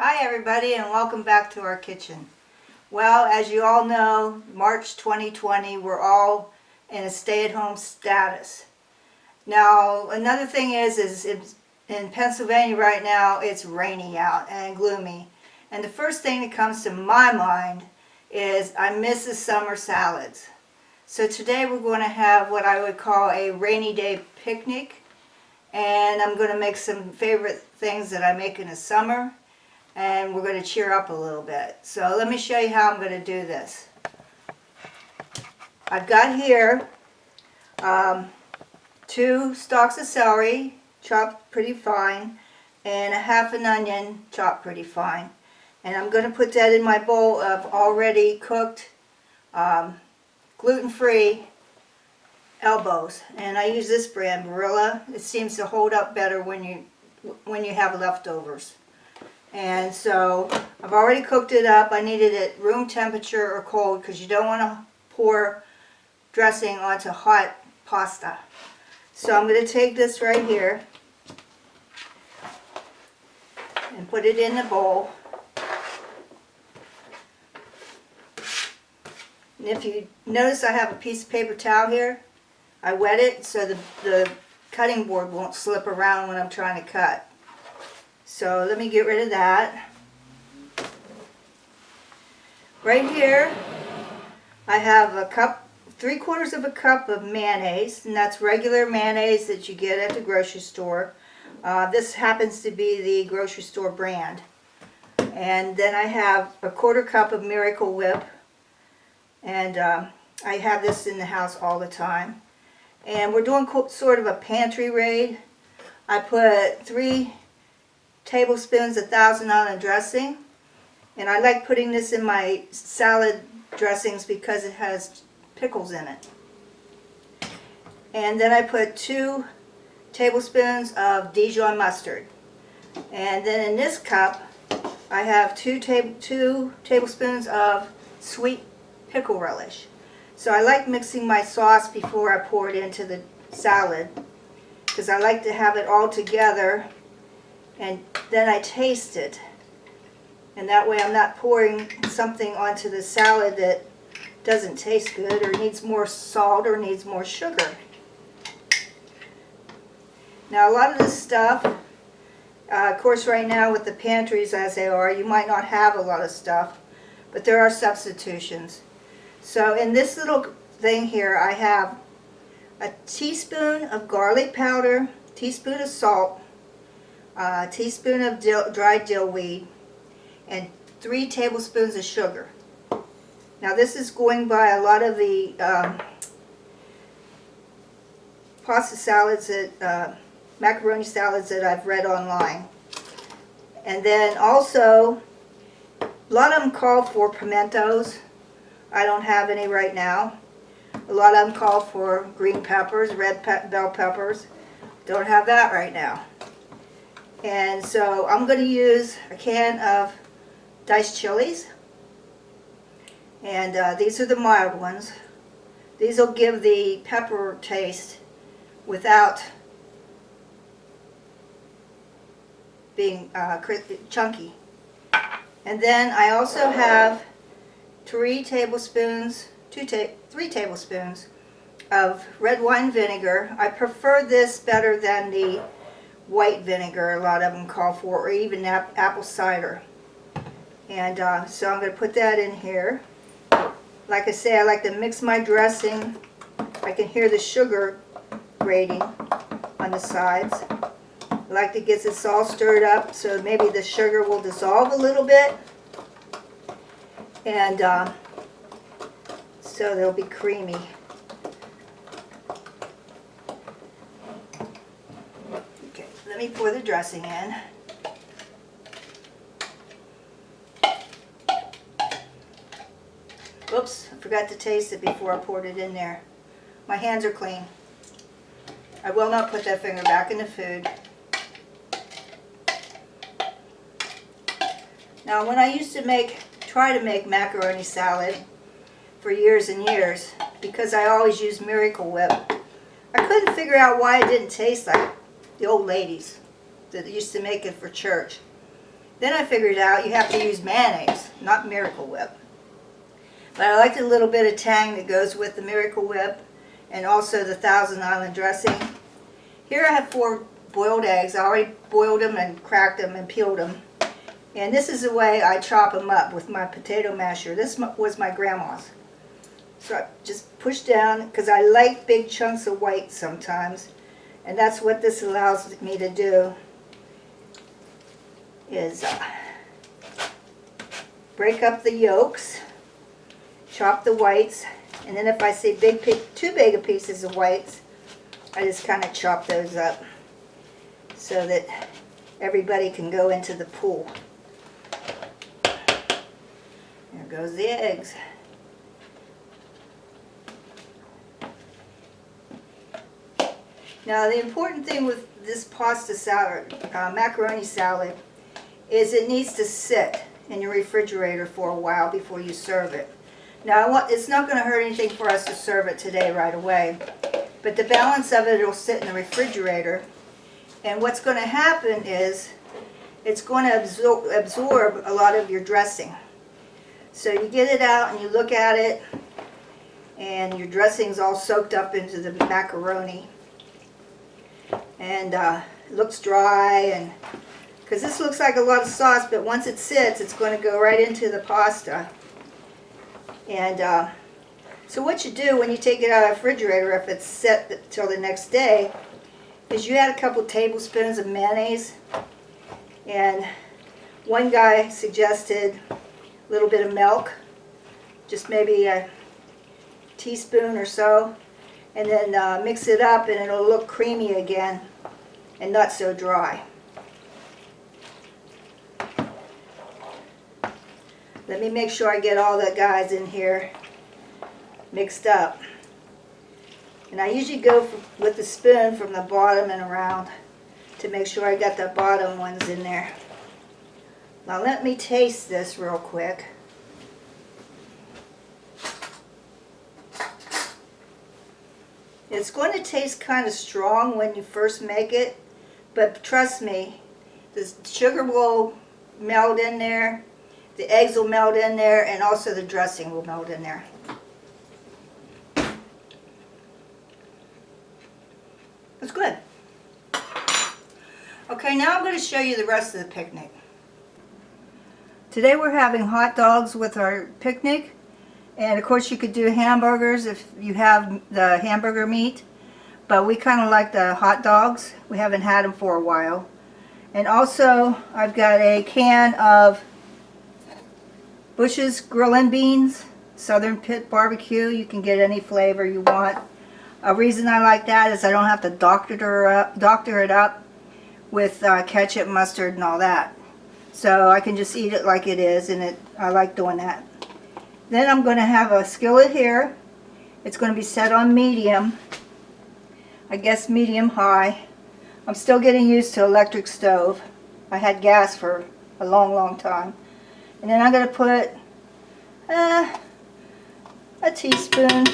Hi everybody, and welcome back to our kitchen. Well, as you all know, March 2020, we're all in a stay-at-home status. Now, another thing is in Pennsylvania right now, it's rainy out and gloomy. And the first thing that comes to my mind is I miss the summer salads. So today we're going to have what I would call a rainy day picnic. And I'm going to make some favorite things that I make in the summer. And we're going to cheer up a little bit. So let me show you how I'm going to do this. I've got here 2 stalks of celery chopped pretty fine and a half an onion chopped pretty fine. And I'm going to put that in my bowl of already cooked gluten-free elbows. And I use this brand, Barilla. It seems to hold up better when you have leftovers. And so I've already cooked it up. I needed it room temperature or cold because you don't want to pour dressing onto hot pasta. So I'm going to take this right here and put it in the bowl. And if you notice, I have a piece of paper towel here. I wet it so the cutting board won't slip around when I'm trying to cut. So let me get rid of that. Right here, I have a cup, 3/4 of a cup of mayonnaise, and that's regular mayonnaise that you get at the grocery store. This happens to be the grocery store brand. And then I have a 1/4 cup of Miracle Whip, and I have this in the house all the time. And we're doing sort of a pantry raid. I put 3 tablespoons of Thousand Island dressing, and I like putting this in my salad dressings because it has pickles in it. And then I put 2 tablespoons of Dijon mustard, and then in this cup I have 2 tablespoons of sweet pickle relish. So I like mixing my sauce before I pour it into the salad because I like to have it all together. And then I taste it, and that way I'm not pouring something onto the salad that doesn't taste good or needs more salt or needs more sugar. Now a lot of this stuff, of course right now with the pantries as they are, you might not have a lot of stuff, but there are substitutions. So in this little thing here I have a teaspoon of garlic powder, teaspoon of salt, a teaspoon of dried dill weed, and 3 tablespoons of sugar. Now this is going by a lot of the pasta salads that, macaroni salads that I've read online. And then also, a lot of them call for pimentos. I don't have any right now. A lot of them call for green peppers, red bell peppers. Don't have that right now. And so I'm going to use a can of diced chilies, and these are the mild ones. These will give the pepper taste without being chunky. And then I also have 3 tablespoons of red wine vinegar. I prefer this better than the white vinegar a lot of them call for, or even apple cider. And so I'm going to put that in here. Like I say, I like to mix my dressing. I can hear the sugar grating on the sides. I like to get this all stirred up so maybe the sugar will dissolve a little bit, and so they'll be creamy. Let me pour the dressing in. Oops, I forgot to taste it before I poured it in there. My hands are clean. I will not put that finger back in the food. Now when I used to try to make macaroni salad for years and years, because I always used Miracle Whip, I couldn't figure out why it didn't taste like the old ladies that used to make it for church. Then I figured out you have to use mayonnaise, not Miracle Whip. But I like the little bit of tang that goes with the Miracle Whip and also the Thousand Island dressing. Here I have 4 boiled eggs. I already boiled them and cracked them and peeled them. And this is the way I chop them up with my potato masher. This was my grandma's. So I just push down because I like big chunks of white sometimes. And that's what this allows me to do, is break up the yolks, chop the whites, and then if I see too big of pieces of whites, I just kind of chop those up so that everybody can go into the pool. There goes the eggs. Now the important thing with this pasta salad, macaroni salad, is it needs to sit in your refrigerator for a while before you serve it. Now it's not going to hurt anything for us to serve it today right away, but the balance of it will sit in the refrigerator, and what's going to happen is it's going to absorb a lot of your dressing. So you get it out and you look at it, and your dressing's all soaked up into the macaroni, and it looks dry, and because this looks like a lot of sauce, but once it sits, it's going to go right into the pasta. And so what you do when you take it out of the refrigerator, if it's set till the next day, is you add a couple tablespoons of mayonnaise. And one guy suggested a little bit of milk, just maybe a teaspoon or so, and then mix it up and it'll look creamy again and not so dry. Let me make sure I get all the guys in here mixed up. And I usually go with the spoon from the bottom and around to make sure I got the bottom ones in there. Now let me taste this real quick. It's going to taste kind of strong when you first make it, but trust me, the sugar will melt in there. The eggs will melt in there, and also the dressing will melt in there. It's good. Okay, now I'm going to show you the rest of the picnic. Today we're having hot dogs with our picnic, and of course you could do hamburgers if you have the hamburger meat, but we kind of like the hot dogs. We haven't had them for a while. And also I've got a can of Bush's Grillin' Beans, Southern Pit Barbecue. You can get any flavor you want. A reason I like that is I don't have to doctor it up with ketchup, mustard, and all that. So I can just eat it like it is, and I like doing that. Then I'm going to have a skillet here. It's going to be set on medium. I guess medium high. I'm still getting used to electric stove. I had gas for a long time. And then I'm going to put a teaspoon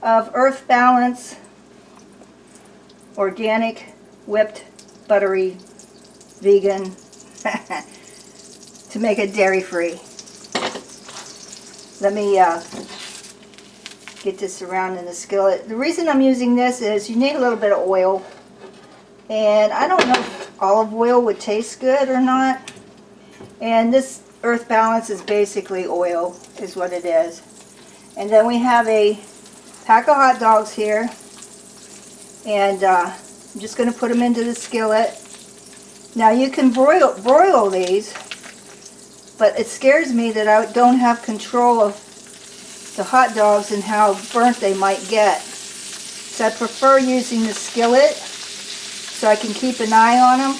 of Earth Balance organic whipped buttery vegan to make it dairy free. Let me get this around in the skillet. The reason I'm using this is you need a little bit of oil, and I don't know if olive oil would taste good or not, and this Earth Balance is basically oil, is what it is. And then we have a pack of hot dogs here, and I'm just going to put them into the skillet. Now you can broil these, but it scares me that I don't have control of the hot dogs and how burnt they might get. So I prefer using the skillet so I can keep an eye on them.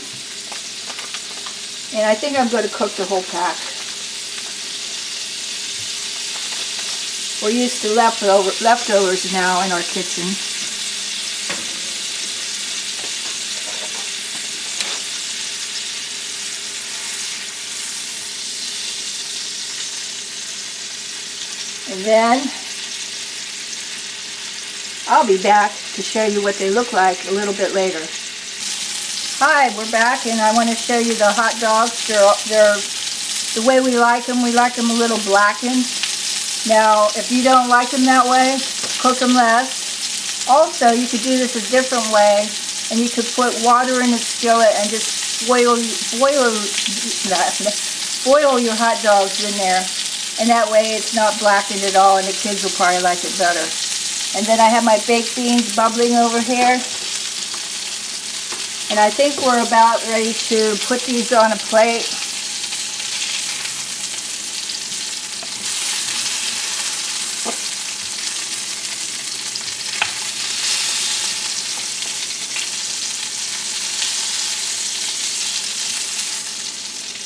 And I think I'm going to cook the whole pack. We're used to leftovers now in our kitchen. And then I'll be back to show you what they look like a little bit later. Hi, we're back, and I want to show you the hot dogs. They're the way we like them. We like them a little blackened. Now, if you don't like them that way, cook them less. Also, you could do this a different way, and you could put water in the skillet and just boil your hot dogs in there. And that way it's not blackened at all, and the kids will probably like it better. And then I have my baked beans bubbling over here. And I think we're about ready to put these on a plate.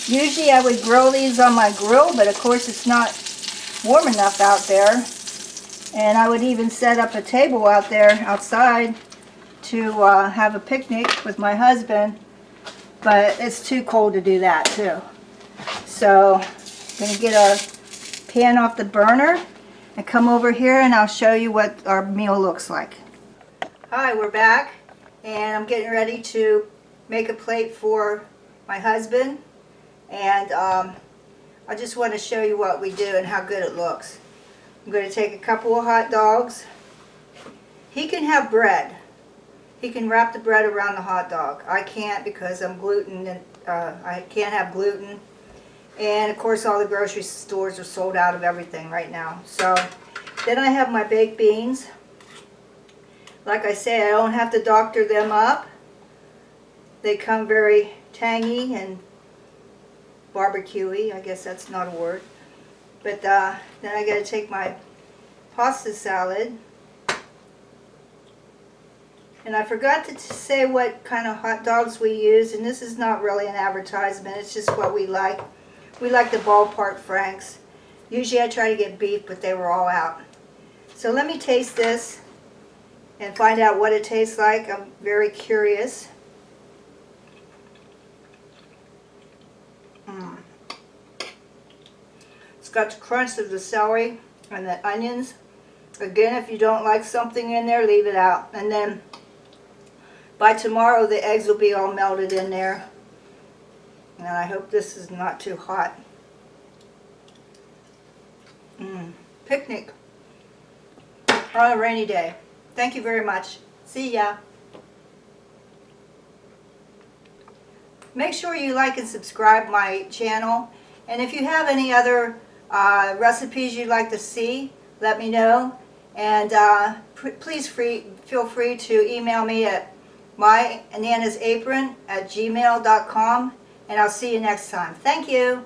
Usually I would grill these on my grill, but of course it's not warm enough out there. And I would even set up a table out there outside to have a picnic with my husband, but it's too cold to do that too. So I'm going to get a pan off the burner and come over here, and I'll show you what our meal looks like. Hi, we're back, and I'm getting ready to make a plate for my husband. And I just want to show you what we do and how good it looks. I'm going to take a couple of hot dogs. He can have bread. He can wrap the bread around the hot dog. I can't because I'm gluten, and I can't have gluten. And of course all the grocery stores are sold out of everything right now. So then I have my baked beans. Like I say, I don't have to doctor them up. They come very tangy and barbecue-y, I guess that's not a word. But then I got to take my pasta salad. And I forgot to say what kind of hot dogs we use, and this is not really an advertisement, it's just what we like. We like the ballpark Franks. Usually I try to get beef, but they were all out. So let me taste this and find out what it tastes like. I'm very curious. It's got the crunch of the celery and the onions. Again, if you don't like something in there, leave it out. And then by tomorrow the eggs will be all melted in there. And I hope this is not too hot. Picnic on a rainy day. Thank you very much. See ya. Make sure you like and subscribe my channel. And if you have any other recipes you'd like to see, let me know. And please feel free to email me at mynanasapron@gmail.com, and I'll see you next time. Thank you.